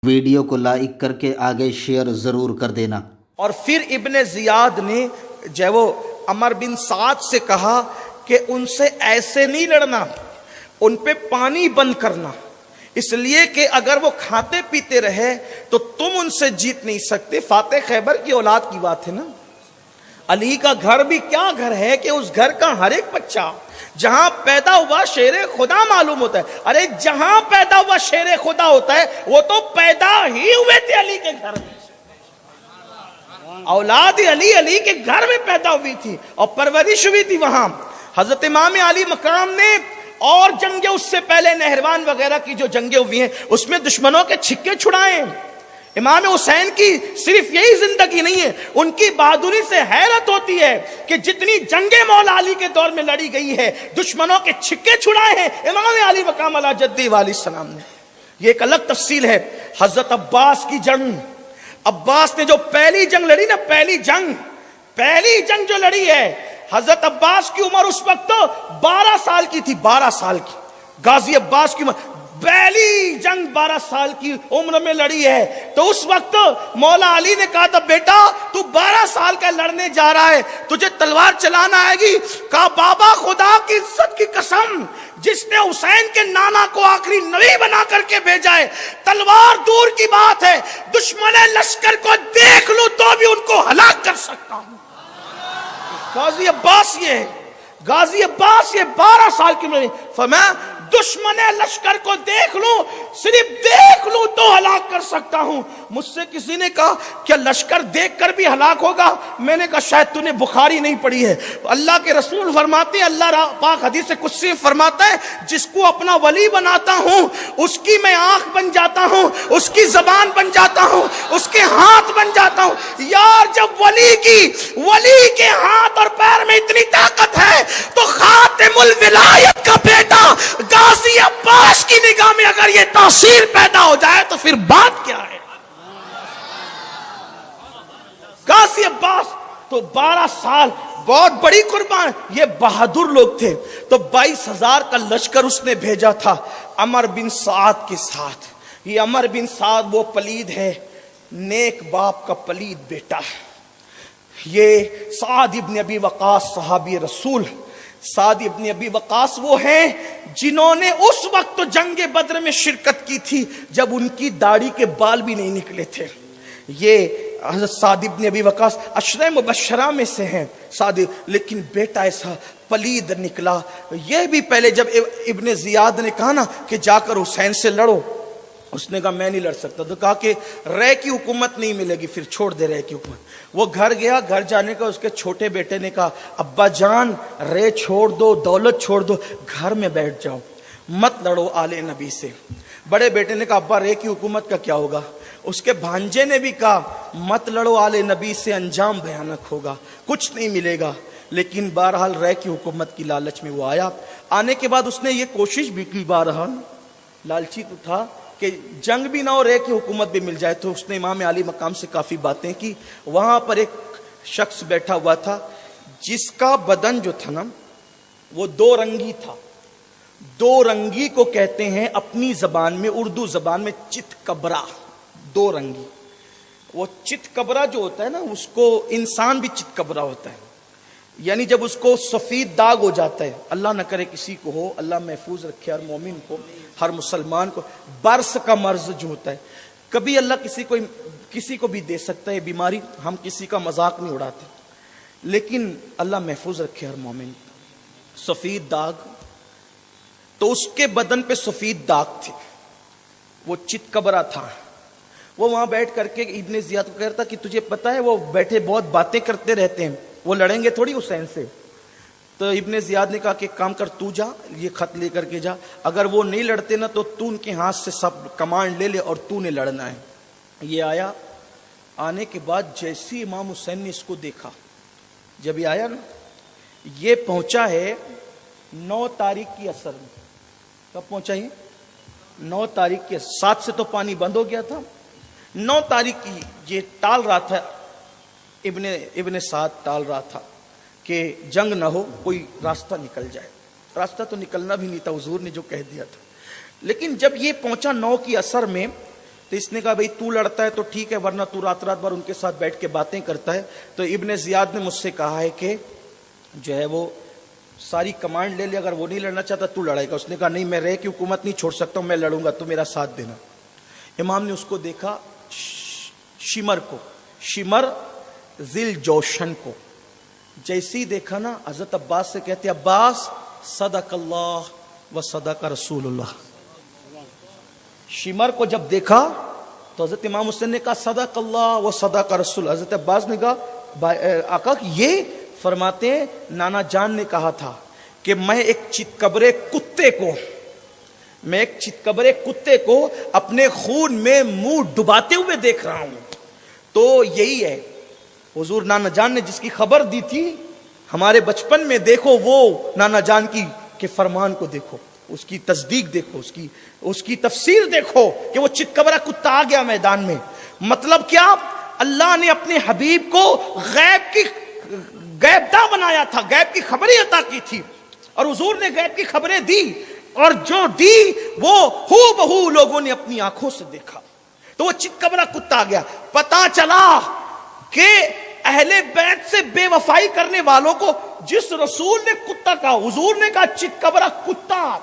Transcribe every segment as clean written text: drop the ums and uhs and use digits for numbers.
Video کو like کر کے آگے شیئر ضرور کر دینا۔ اور پھر ابن زیاد نے جو وہ عمر بن سعد سے کہا کہ ان سے ایسے نہیں لڑنا، ان پہ پانی بند کرنا، اس لیے کہ اگر وہ کھاتے پیتے رہے تو تم ان سے جیت نہیں سکتے۔ فاتح خیبر کی اولاد کی بات ہے نا۔ علی کا گھر بھی کیا گھر ہے کہ اس گھر کا ہر ایک بچہ جہاں پیدا ہوا شیر خدا معلوم ہوتا ہے۔ ارے جہاں پیدا ہوا شیر خدا ہوتا ہے وہ تو پیدا ہی ہوئے تھے علی کے گھر میں، اولاد علی کے گھر میں پیدا ہوئی تھی اور پرورش ہوئی تھی وہاں۔ حضرت امام علی مقام نے اور جنگیں اس سے پہلے نہروان وغیرہ کی جو جنگیں ہوئی ہیں اس میں دشمنوں کے چھکے چھڑائے۔ امام حسین کی صرف یہی زندگی نہیں ہے، ان کی بہادری سے حیرت ہوتی ہے کہ جتنی جنگیں مولا علی کے دور میں لڑی گئی ہے دشمنوں کے چھکے چھڑائے ہیں امام علی مقام علی جدی علیہ السلام نے۔ یہ ایک الگ تفصیل ہے۔ حضرت عباس کی جنگ، عباس نے جو پہلی جنگ لڑی نا، پہلی جنگ جو لڑی ہے، حضرت عباس کی عمر اس وقت 12 سال کی تھی، 12 سال کی۔ غازی عباس کی عمر، پہلی جنگ 12 سال کی عمر میں لڑی ہے۔ تو اس وقت مولا علی نے کہا تھا بیٹا تو 12 سال کا لڑنے جا رہا ہے، تجھے تلوار چلانا آئے گی؟ کہا بابا خدا کی عزت کی قسم، جس نے حسین کے نانا کو آخری نبی بنا کر کے بھیجا ہے، تلوار دور کی بات ہے، دشمن لشکر کو دیکھ لوں تو بھی ان کو ہلاک کر سکتا ہوں۔ غازی عباس یہ 12 سال کی عمر میں فرمایا دشمن لشکر کو دیکھ لوں، صرف دیکھ لوں تو ہلاک کر سکتا ہوں۔ مجھ سے کسی نے کہا کیا لشکر دیکھ کر بھی ہلاک ہوگا؟ میں نے کہا شاید تو نے بخاری نہیں پڑھی ہے۔ اللہ کے رسول فرماتے ہیں، اللہ پاک حدیث قدسی فرماتا ہے جس کو اپنا ولی بناتا ہوں اس کی میں آنکھ بن جاتا ہوں، اس کی زبان بن جاتا ہوں، اس کے ہاتھ بن جاتا ہوں۔ یار جب ولی کے ہاتھ اور پیر میں اتنی طاقت ہے تو خاتم الولایت کا بیٹا غازی عباس کی نگاہ میں اگر یہ تاثیر پیدا ہو جائے تو پھر بات کیا ہے؟ غازی عباس تو 12 سال بہت بڑی قربان، یہ بہادر لوگ تھے۔ تو 22,000 کا لشکر اس نے بھیجا تھا عمر بن سعد کے ساتھ۔ یہ عمر بن سعد وہ پلید ہے، نیک باپ کا پلید بیٹا۔ یہ سعد ابن ابی وقاص صحابی رسول، سعد ابن ابی وقاص وہ ہیں جنہوں نے اس وقت جنگ بدر میں شرکت کی تھی جب ان کی داڑھی کے بال بھی نہیں نکلے تھے۔ یہ حضرت سعد ابن ابی وقاص عشرہ مبشرہ میں سے ہیں سعد، لیکن بیٹا ایسا پلید نکلا۔ یہ بھی پہلے جب ابن زیاد نے کہا نا کہ جا کر حسین سے لڑو، اس نے کہا میں نہیں لڑ سکتا، تو کہا کہ رے کی حکومت نہیں ملے گی، پھر چھوڑ دے رے کی حکومت۔ وہ گھر گیا، گھر جانے کا اس کے چھوٹے بیٹے نے کہا ابا جان رے چھوڑ دو، دولت چھوڑ دو، گھر میں بیٹھ جاؤ، مت لڑو آل نبی سے۔ بڑے بیٹے نے کہا ابا رے کی حکومت کا کیا ہوگا؟ اس کے بھانجے نے بھی کہا مت لڑو آل نبی سے، انجام بھیانک ہوگا، کچھ نہیں ملے گا۔ لیکن بہرحال رے کی حکومت کی لالچ میں وہ آیا۔ آنے کے بعد اس نے یہ کوشش بھی کی، بہرحال لالچی تو تھا کہ جنگ بھی نہ ہو، رے کی حکومت بھی مل جائے، تو اس نے امام علی مقام سے کافی باتیں کی۔ وہاں پر ایک شخص بیٹھا ہوا تھا جس کا بدن جو تھا نا وہ 2 رنگی تھا۔ 2 رنگی کو کہتے ہیں اپنی زبان میں، اردو زبان میں چت کبرا، 2 رنگی۔ وہ چت کبرا جو ہوتا ہے نا اس کو انسان بھی چت کبرا ہوتا ہے، یعنی جب اس کو سفید داغ ہو جاتا ہے، اللہ نہ کرے کسی کو ہو، اللہ محفوظ رکھے ہر مومن کو، ہر مسلمان کو۔ برس کا مرض جو ہوتا ہے، کبھی اللہ کسی کو بھی دے سکتا ہے بیماری، ہم کسی کا مذاق نہیں اڑاتے، لیکن اللہ محفوظ رکھے ہر مومن۔ سفید داغ، تو اس کے بدن پہ سفید داغ تھے، وہ چت کبرا تھا۔ وہ وہاں بیٹھ کر کے ابن زیاد کو کہتا کہ تجھے پتا ہے وہ بیٹھے بہت باتیں کرتے رہتے ہیں، وہ لڑیں گے تھوڑی حسین سے۔ تو ابن زیاد نے کہا کہ کام کر، تو جا یہ خط لے کر کے جا، اگر وہ نہیں لڑتے نا تو تو ان کے ہاتھ سے سب کمانڈ لے لے اور تو نے لڑنا ہے۔ یہ آیا، آنے کے بعد جیسی امام حسین نے اس کو دیکھا، جب یہ آیا نا، یہ پہنچا ہے 9 تاریخ کی عصر میں۔ کب پہنچا یہ؟ 9 تاریخ کی، 7 سے تو پانی بند ہو گیا تھا، 9 تاریخ کی یہ ٹال رہا تھا، ابن سعد ٹال رہا تھا کہ جنگ نہ ہو، کوئی راستہ نکل جائے۔ راستہ تو نکلنا بھی نہیں تھا، حضور نے جو کہہ دیا تھا۔ لیکن جب یہ پہنچا 9 کی عصر میں تو اس نے کہا بھئی تو لڑتا ہے تو ٹھیک ہے، ورنہ تو رات رات بھر ان کے ساتھ بیٹھ کے باتیں کرتا ہے. تو ابن زیاد نے مجھ سے کہا ہے کہ جو ہے وہ ساری کمانڈ لے لے، اگر وہ نہیں لڑنا چاہتا تو لڑائے گا. اس نے کہا نہیں، میں رہ کی حکومت نہیں چھوڑ سکتا ہوں، میں لڑوں گا، تو میرا ساتھ دینا. امام نے اس کو دیکھا، شمر کو، شمر ذل جوشن کو جیسی دیکھا نا، حضرت عباس سے کہتے عباس صدق اللہ و صدق رسول اللہ. شمر کو جب دیکھا تو حضرت امام حسین نے کہا صدق اللہ و صدق رسول. حضرت عباس نے کہا آقا یہ فرماتے ہیں نانا جان نے کہا تھا کہ میں ایک چتکبرے کتے کو اپنے خون میں منہ ڈباتے ہوئے دیکھ رہا ہوں. تو یہی ہے حضور نانا جان نے جس کی خبر دی تھی ہمارے بچپن میں. دیکھو وہ نانا جان کی کہ فرمان کو دیکھو، اس کی تصدیق دیکھو، اس کی تفسیر دیکھو کہ وہ چتکبرا کتا آ گیا میدان میں. مطلب کیا؟ اللہ نے اپنے حبیب کو غیب داں بنایا تھا، غیب کی خبریں عطا کی تھی، اور حضور نے غیب کی خبریں دی، اور جو دی وہ ہو بہو لوگوں نے اپنی آنکھوں سے دیکھا. تو وہ چتکبرا کتا آ گیا. پتا چلا کہ اہل بیت سے بے وفائی کرنے والوں کو جس رسول نے کتا کہا، حضور نے کہا چتکبرا کتا،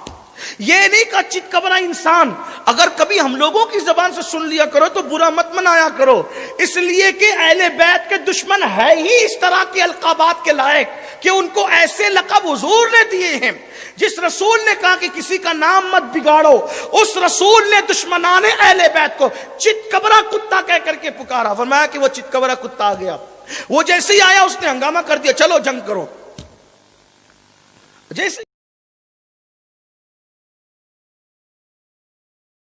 یہ نہیں کہا چتکبرا انسان. اگر کبھی ہم لوگوں کی زبان سے سن لیا کرو تو برا مت منایا کرو، اس لیے کہ اہل بیت کے دشمن ہے ہی اس طرح کے القابات کے لائق کہ ان کو ایسے لقب حضور نے دیے ہیں. جس رسول نے کہا کہ کسی کا نام مت بگاڑو، اس رسول نے دشمنان اہل بیت کو چتکبرا کتا کہہ کر کے پکارا. فرمایا کہ وہ چتکبرا کتا آ گیا. وہ جیسے ہی آیا اس نے ہنگامہ کر دیا، چلو جنگ کرو. جیسے